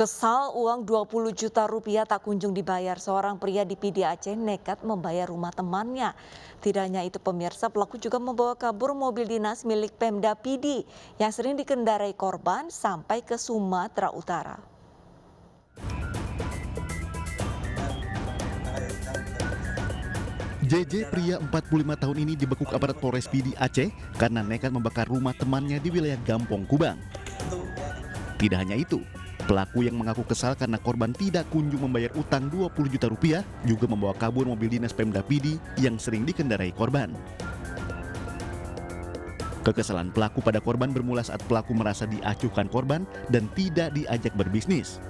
Kesal uang 20 juta rupiah tak kunjung dibayar, seorang pria di Pidi Aceh nekat membayar rumah temannya. Tidak hanya itu pemirsa, pelaku juga membawa kabur mobil dinas milik Pemda Pidi yang sering dikendarai korban sampai ke Sumatera Utara. JJ pria 45 tahun ini dibekuk aparat Polres Pidi Aceh karena nekat membakar rumah temannya di wilayah Gampong Kubang. Tidak hanya itu, pelaku yang mengaku kesal karena korban tidak kunjung membayar utang 20 juta rupiah juga membawa kabur mobil dinas Pemda Pidi yang sering dikendarai korban. Kekesalan pelaku pada korban bermula saat pelaku merasa diacuhkan korban dan tidak diajak berbisnis.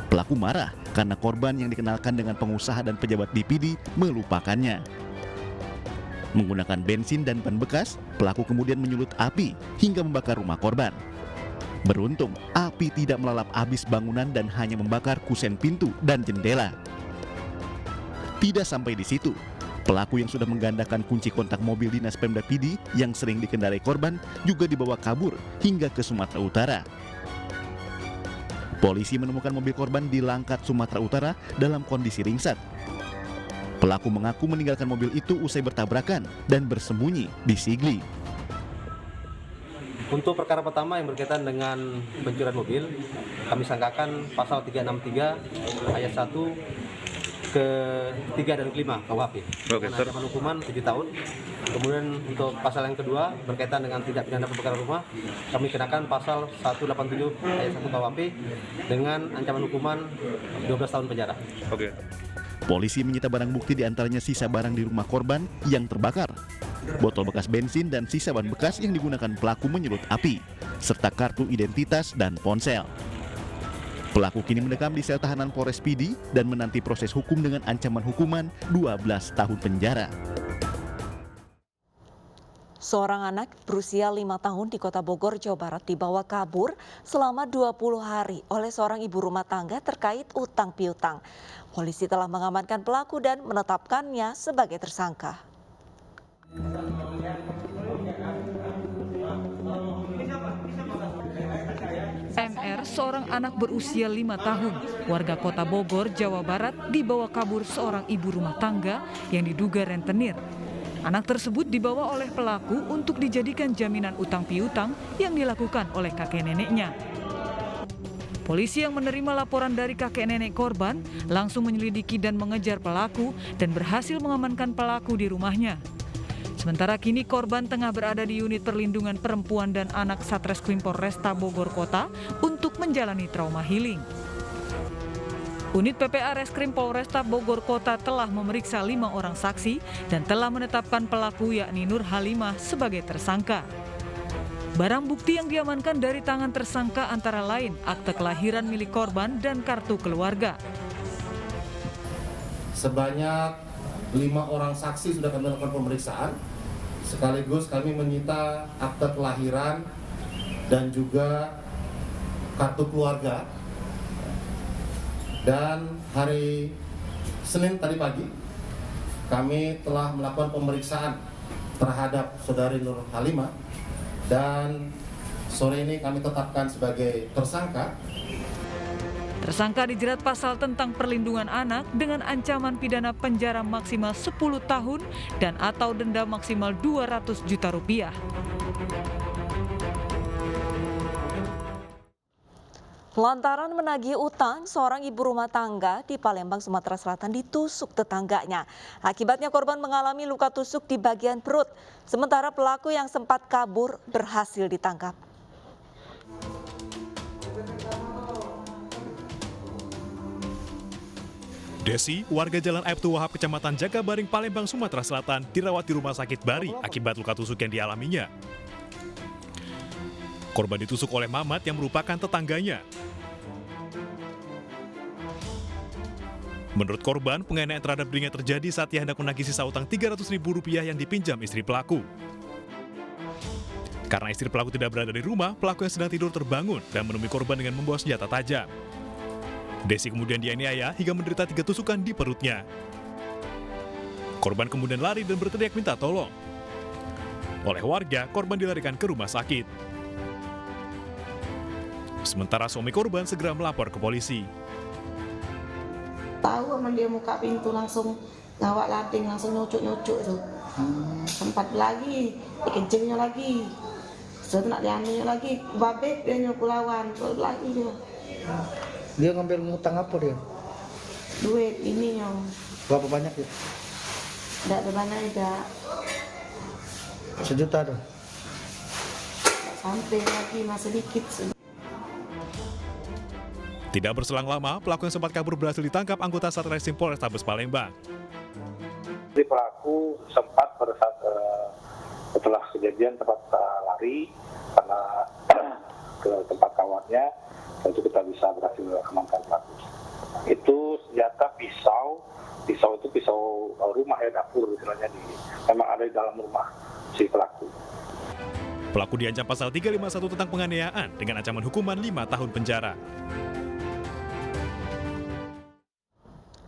Pelaku marah karena korban yang dikenalkan dengan pengusaha dan pejabat di Pidi melupakannya. Menggunakan bensin dan ban bekas, pelaku kemudian menyulut api hingga membakar rumah korban. Beruntung, api tidak melalap habis bangunan dan hanya membakar kusen pintu dan jendela. Tidak sampai di situ, pelaku yang sudah menggandakan kunci kontak mobil dinas Pemda Pidi yang sering dikendarai korban juga dibawa kabur hingga ke Sumatera Utara. Polisi menemukan mobil korban di Langkat, Sumatera Utara dalam kondisi ringsek. Pelaku mengaku meninggalkan mobil itu usai bertabrakan dan bersembunyi di Sigli. Untuk perkara pertama yang berkaitan dengan pencurian mobil, kami sangkakan pasal 363 ayat 1 ke 3 dan ke 5 KUHP. Dengan ancaman hukuman 7 tahun. Kemudian untuk pasal yang kedua berkaitan dengan tindak pidana pembakaran rumah, kami kenakan pasal 187 ayat 1 KUHP dengan ancaman hukuman 12 tahun penjara. Polisi menyita barang bukti diantaranya sisa barang di rumah korban yang terbakar, botol bekas bensin dan sisa ban bekas yang digunakan pelaku menyulut api, serta kartu identitas dan ponsel. Pelaku kini mendekam di sel tahanan Polres Pidi dan menanti proses hukum dengan ancaman hukuman 12 tahun penjara. Seorang anak berusia 5 tahun di Kota Bogor, Jawa Barat dibawa kabur selama 20 hari oleh seorang ibu rumah tangga terkait utang piutang. Polisi telah mengamankan pelaku dan menetapkannya sebagai tersangka. MR, seorang anak berusia 5 tahun, warga Kota Bogor, Jawa Barat, dibawa kabur seorang ibu rumah tangga yang diduga rentenir. Anak tersebut dibawa oleh pelaku untuk dijadikan jaminan utang piutang yang dilakukan oleh kakek neneknya. Polisi yang menerima laporan dari kakek nenek korban langsung menyelidiki dan mengejar pelaku dan berhasil mengamankan pelaku di rumahnya. Sementara kini korban tengah berada di unit perlindungan perempuan dan anak Satreskrim Polresta Bogor Kota untuk menjalani trauma healing. Unit PPA Reskrim Polresta Bogor Kota telah memeriksa 5 orang saksi dan telah menetapkan pelaku yakni Nur Halimah sebagai tersangka. Barang bukti yang diamankan dari tangan tersangka antara lain akte kelahiran milik korban dan kartu keluarga. Sebanyak 5 orang saksi sudah kami lakukan pemeriksaan, sekaligus kami menyita akte kelahiran dan juga kartu keluarga. Dan hari Senin tadi pagi kami telah melakukan pemeriksaan terhadap saudari Nur Halimah dan sore ini kami tetapkan sebagai tersangka. Tersangka dijerat pasal tentang perlindungan anak dengan ancaman pidana penjara maksimal 10 tahun dan atau denda maksimal 200 juta rupiah. Lantaran menagih utang, seorang ibu rumah tangga di Palembang, Sumatera Selatan ditusuk tetangganya. Akibatnya korban mengalami luka tusuk di bagian perut, sementara pelaku yang sempat kabur berhasil ditangkap. Desi, warga Jalan Aibtu Wahab, Kecamatan Jagabaring, Palembang, Sumatera Selatan, dirawat di rumah sakit Bari akibat luka tusuk yang dialaminya. Korban ditusuk oleh Mamat yang merupakan tetangganya. Menurut korban, penganiayaan terhadap dirinya terjadi saat ia hendak menagih sisa utang Rp300.000 yang dipinjam istri pelaku. Karena istri pelaku tidak berada di rumah, pelaku yang sedang tidur terbangun dan menemui korban dengan membawa senjata tajam. Desi kemudian dianiaya hingga menderita 3 tusukan di perutnya. Korban kemudian lari dan berteriak minta tolong. Oleh warga, korban dilarikan ke rumah sakit. Sementara suami korban segera melapor ke polisi. Tahu sama dia buka pintu langsung ngawak lading, langsung nyucuk tuh. Sempat lagi, dikencingnya lagi. Sudah nak dianunya lagi, babek dia nyuruh lawan, terus lagi dia. Dia ngambil ngutang apa dia? Duit ininya. Berapa banyak ya? Tidak ada banyak, tidak. 1 juta tuh. Sampai lagi masih dikit. Tidak berselang lama, pelaku yang sempat kabur berhasil ditangkap anggota Satreskrim Polrestabes Palembang. Jadi pelaku sempat setelah kejadian tempat lari karena ke tempat kawannya, tentu kita bisa berhasil amankan pelaku. Itu senjata pisau itu pisau rumah ya, dapur istilahnya, memang ada di dalam rumah si pelaku. Pelaku diancam pasal 351 tentang penganiayaan dengan ancaman hukuman 5 tahun penjara.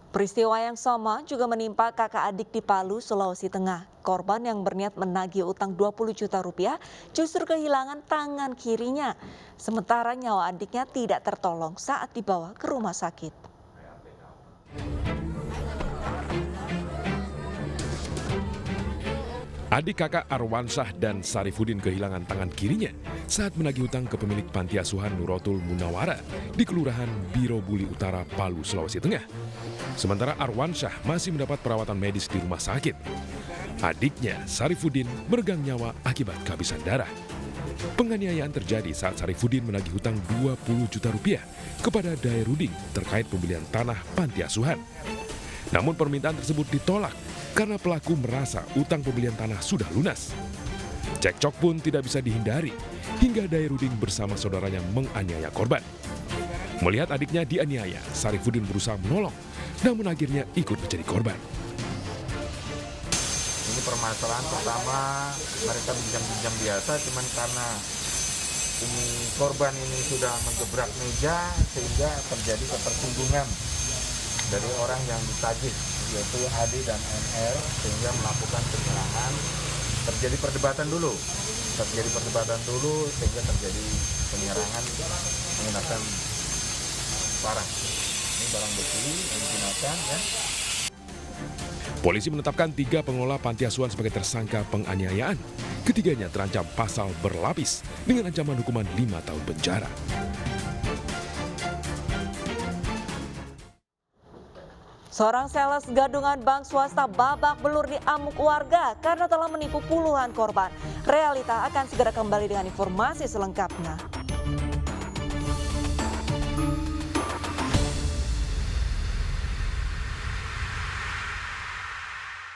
Peristiwa yang sama juga menimpa kakak adik di Palu, Sulawesi Tengah. Korban yang berniat menagih utang 20 juta rupiah justru kehilangan tangan kirinya. Sementara nyawa adiknya tidak tertolong saat dibawa ke rumah sakit. Adik kakak Arwansyah dan Sarifudin kehilangan tangan kirinya saat menagih hutang ke pemilik panti asuhan Nuratul Munawara di Kelurahan Birobuli Utara, Palu, Sulawesi Tengah. Sementara Arwansyah masih mendapat perawatan medis di rumah sakit. Adiknya, Sarifudin, meregang nyawa akibat kehabisan darah. Penganiayaan terjadi saat Sarifudin menagih hutang 20 juta rupiah kepada Dairudin terkait pembelian tanah panti asuhan. Namun permintaan tersebut ditolak karena pelaku merasa utang pembelian tanah sudah lunas. Cekcok pun tidak bisa dihindari hingga Dairudin bersama saudaranya menganiaya korban. Melihat adiknya dianiaya, Sarifudin berusaha menolong, namun akhirnya ikut menjadi korban. Ini permasalahan pertama, mereka pinjam-pinjam biasa, cuman karena ini korban ini sudah mengebrak meja sehingga terjadi ketersinggungan dari orang yang ditagih, yaitu Adi dan MR, sehingga melakukan penyerangan. Terjadi perdebatan dulu sehingga terjadi penyerangan menggunakan parang. Ini barang bukti yang digunakan ya. Polisi menetapkan 3 pengelola panti asuhan sebagai tersangka penganiayaan. Ketiganya terancam pasal berlapis dengan ancaman hukuman 5 tahun penjara. Seorang sales gadungan bank swasta babak belur diamuk warga karena telah menipu puluhan korban. Realita akan segera kembali dengan informasi selengkapnya.